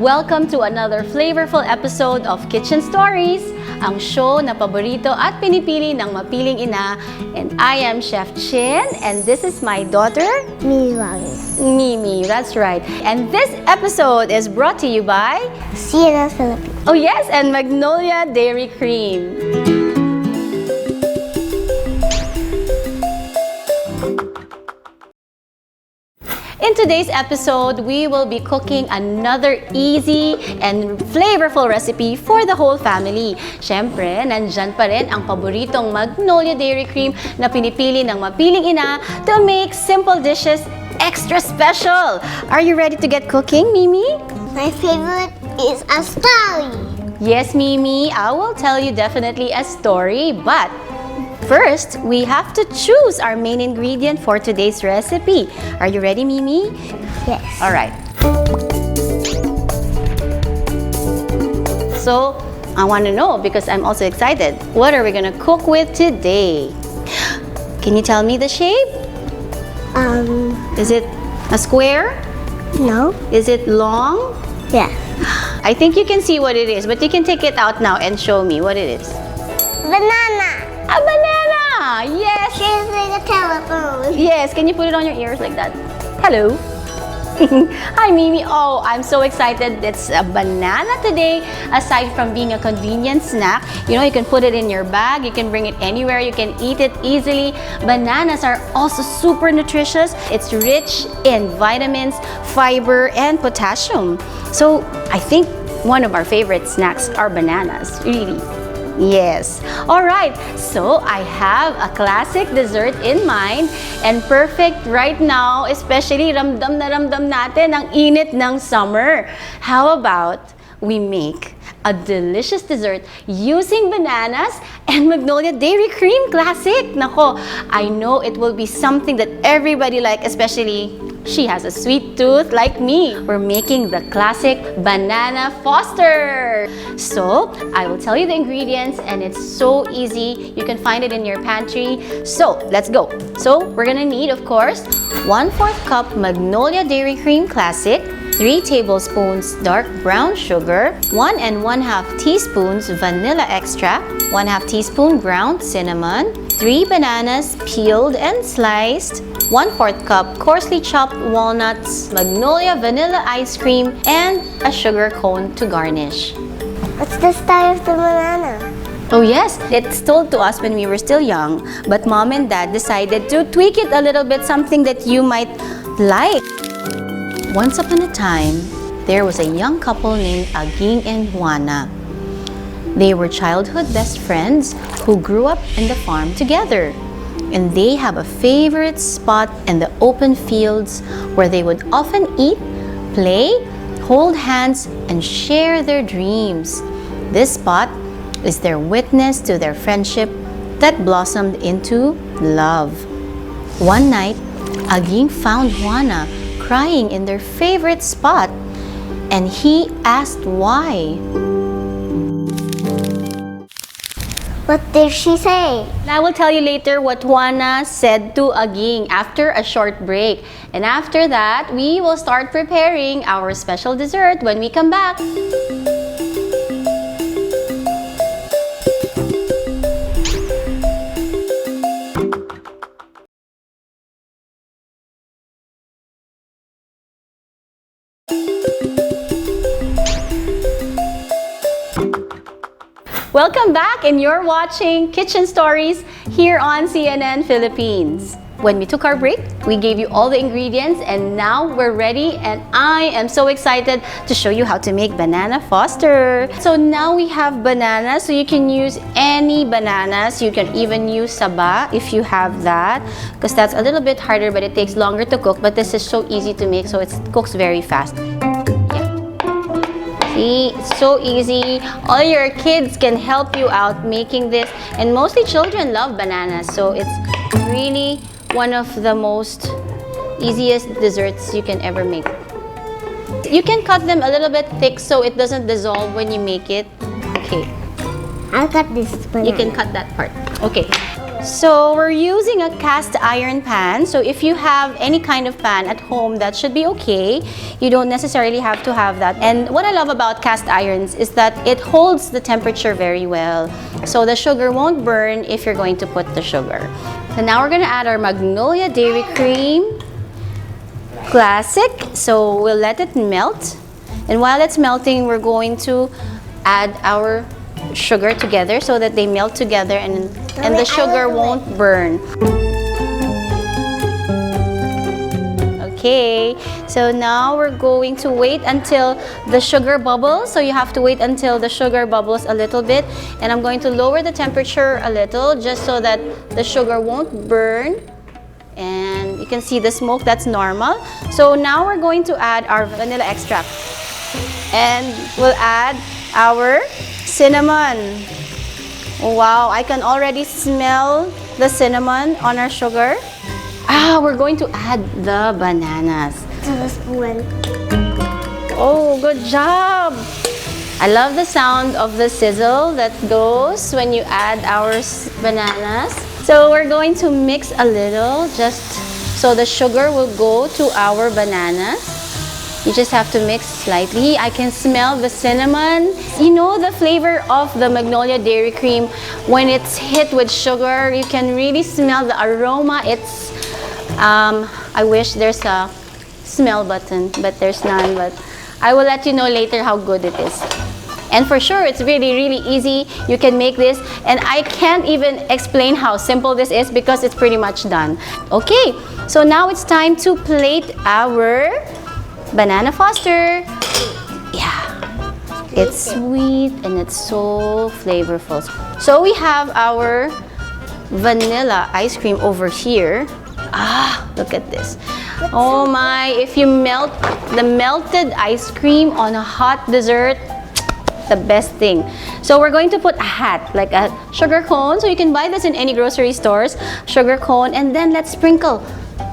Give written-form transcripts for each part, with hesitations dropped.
Welcome to another flavorful episode of Kitchen Stories, ang show na paborito at pinipili ng mapiling ina. And I am Chef Chin, and this is my daughter, Mimi. That's right. And this episode is brought to you by CNN Philippines. Oh yes, and Magnolia Dairy Cream. In today's episode, we will be cooking another easy and flavorful recipe for the whole family. Siyempre, nandyan pa rin ang paboritong Magnolia Dairy Cream na pinipili ng mapiling ina to make simple dishes extra special. Are you ready to get cooking, Mimi? My favorite is a story. Yes, Mimi, I will tell you definitely a story, but first, we have to choose our main ingredient for today's recipe. Are you ready, Mimi? Yes. All right. So, I want to know because I'm also excited. What are we going to cook with today? Can you tell me the shape? Is Is it a square? no? Is it long? Yeah. I think you can see what it is, but you can take it out now and show me what it is. Banana. A banana! Yes! She's like a telephone. Yes, can you put it on your ears like that? Hello. Hi, Mimi. Oh, I'm so excited. It's a banana today. Aside from being a convenient snack, you know, you can put it in your bag, you can bring it anywhere, you can eat it easily. Bananas are also super nutritious. It's rich in vitamins, fiber, and potassium. So, I think one of our favorite snacks are bananas, really. Yes. All right. So, I have a classic dessert in mind and perfect right now, especially ramdam na ramdam natin ang init ng summer. How about we make a delicious dessert using bananas and Magnolia Dairy Cream Classic? Nako, I know it will be something that everybody like, especially she has a sweet tooth like me. We're making the classic Banana Foster. So, I will tell you the ingredients and it's so easy. You can find it in your pantry. So, let's go. So, we're gonna need, of course, 1/4 cup Magnolia Dairy Cream Classic, 3 tablespoons dark brown sugar, 1 1/2 teaspoons vanilla extract, 1/2 teaspoon ground cinnamon, 3 bananas peeled and sliced, 1/4 cup coarsely chopped walnuts, Magnolia vanilla ice cream, and a sugar cone to garnish. What's the style of the banana? Oh yes, it's told to us when we were still young, but Mom and Dad decided to tweak it a little bit, something that you might like. Once upon a time, there was a young couple named Aging and Juana. They were childhood best friends who grew up in the farm together. And they have a favorite spot in the open fields where they would often eat, play, hold hands, and share their dreams. This spot is their witness to their friendship that blossomed into love. One night, Aging found Juana crying in their favorite spot, and he asked why. What did she say? I will tell you later what Juana said to Aging after a short break. And after that, we will start preparing our special dessert when we come back. Welcome back, and you're watching Kitchen Stories here on CNN Philippines. When we took our break, we gave you all the ingredients and now we're ready, and I am so excited to show you how to make Banana Foster. So now we have bananas, so you can use any bananas. You can even use saba if you have that, because that's a little bit harder but it takes longer to cook, but this is so easy to make, so it cooks very fast. See, it's so easy. All your kids can help you out making this, and mostly children love bananas, so it's really one of the most easiest desserts you can ever make. You can cut them a little bit thick so it doesn't dissolve when you make it. Okay, I'll cut this banana. you can cut that part. Okay, So we're using a cast iron pan. So if you have any kind of pan at home, that should be okay. You don't necessarily have to have that. And what I love about cast irons is that it holds the temperature very well. So the sugar won't burn if you're going to put the sugar. And now we're gonna add our Magnolia Dairy Cream Classic. So we'll let it melt. And while it's melting, we're going to add our sugar together so that they melt together and the sugar won't burn. Okay, so now we're going to wait until the sugar bubbles. So you have to wait until the sugar bubbles a little bit. And I'm going to lower the temperature a little just so that the sugar won't burn. And you can see the smoke, that's normal. So now we're going to add our vanilla extract. And we'll add our cinnamon. Wow, I can already smell the cinnamon on our sugar. We're going to add the bananas. To the spoon. Oh, good job! I love the sound of the sizzle that goes when you add our bananas. So we're going to mix a little just so the sugar will go to our bananas. You just have to mix slightly. I can smell the cinnamon. You know the flavor of the Magnolia Dairy Cream when it's hit with sugar. You can really smell the aroma. It's, I wish there's a smell button, but there's none. But I will let you know later how good it is. And for sure, it's really, really easy. You can make this. And I can't even explain how simple this is because it's pretty much done. Okay, so now it's time to plate our Banana Foster. Yeah, it's sweet and it's so flavorful. So we have our vanilla ice cream over here. Look at this. Oh my, if you melt the melted ice cream on a hot dessert, the best thing. So we're going to put a hat, like a sugar cone. So you can buy this in any grocery stores, sugar cone, and then let's sprinkle.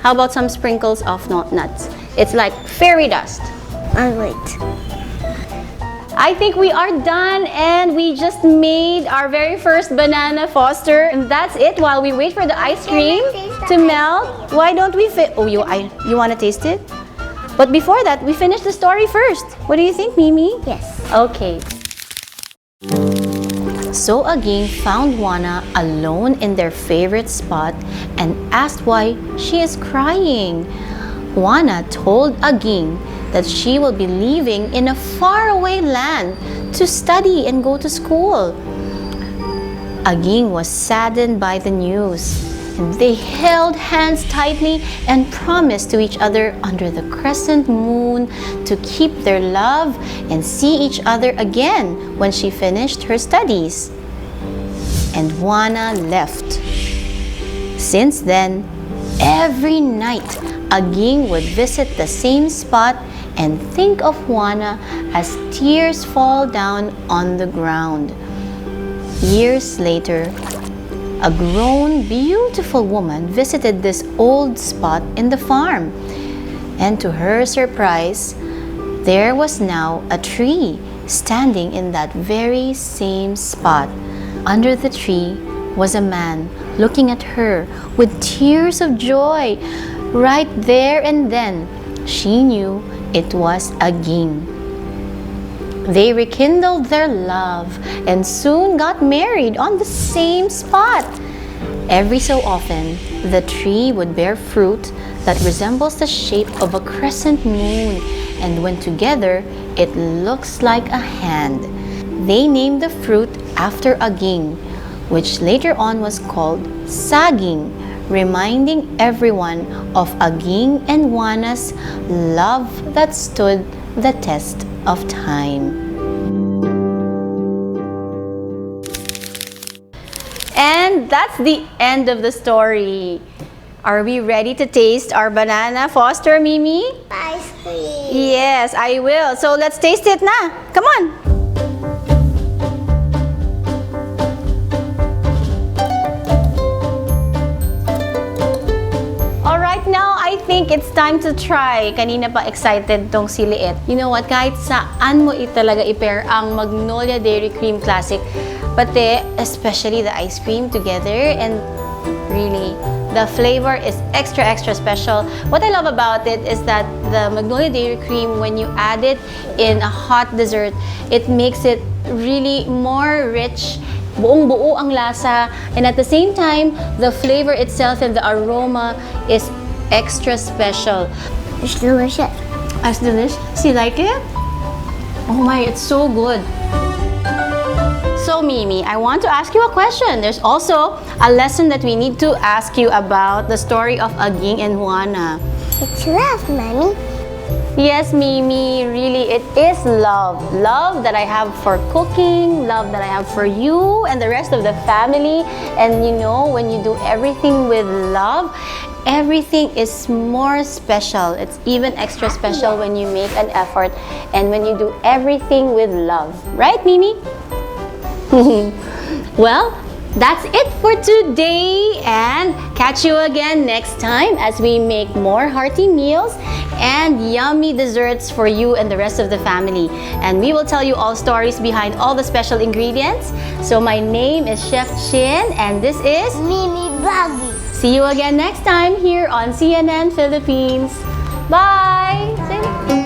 How about some sprinkles of nuts? It's like fairy dust. Wait. I think we are done and we just made our very first Banana Foster. And that's it while we wait for the ice cream to melt. Why don't we you want to taste it? But before that, we finish the story first. What do you think, Mimi? Yes. Okay. So Aging found Juana alone in their favorite spot and asked why she is crying. Juana told Aging that she will be leaving in a faraway land to study and go to school. Aging was saddened by the news, and they held hands tightly and promised to each other under the crescent moon to keep their love and see each other again when she finished her studies. And Juana left. Since then, every night, Aging would visit the same spot and think of Juana as tears fall down on the ground. Years later, a grown, beautiful woman visited this old spot in the farm. And to her surprise, there was now a tree standing in that very same spot. Under the tree was a man looking at her with tears of joy. Right there and then, she knew it was Aging. They rekindled their love and soon got married on the same spot. Every so often, the tree would bear fruit that resembles the shape of a crescent moon, and when together, it looks like a hand. They named the fruit after Aging, which later on was called saging, reminding everyone of Aging and Juana's love that stood the test of time. And that's the end of the story. Are we ready to taste our Banana Foster, Mimi? Ice cream. Yes, I will. So let's taste it na. Come on. Alright, now I think it's time to try. Kanina pa excited tong si Liet. You know what, kahit saan mo talaga i-pair ang Magnolia Dairy Cream Classic, pati especially the ice cream together, and Really. The flavor is extra, extra special. What I love about it is that the Magnolia Dairy Cream, when you add it in a hot dessert, it makes it really more rich. Buong-buo ang lasa. And at the same time, the flavor itself and the aroma is extra special. It's delicious. It's delicious. You like it? Oh my, it's so good. So Mimi, I want to ask you a question. There's also a lesson that we need to ask you about the story of Aging and Juana. It's love, Mommy. Yes, Mimi, really it is love. Love that I have for cooking, love that I have for you and the rest of the family. And you know, when you do everything with love, everything is more special. It's even extra special when you make an effort and when you do everything with love. Right, Mimi? Well, that's it for today, and catch you again next time as we make more hearty meals and yummy desserts for you and the rest of the family. And we will tell you all stories behind all the special ingredients. So my name is Chef Chin, and this is Mimi Bobby. See you again next time here on CNN Philippines. Bye!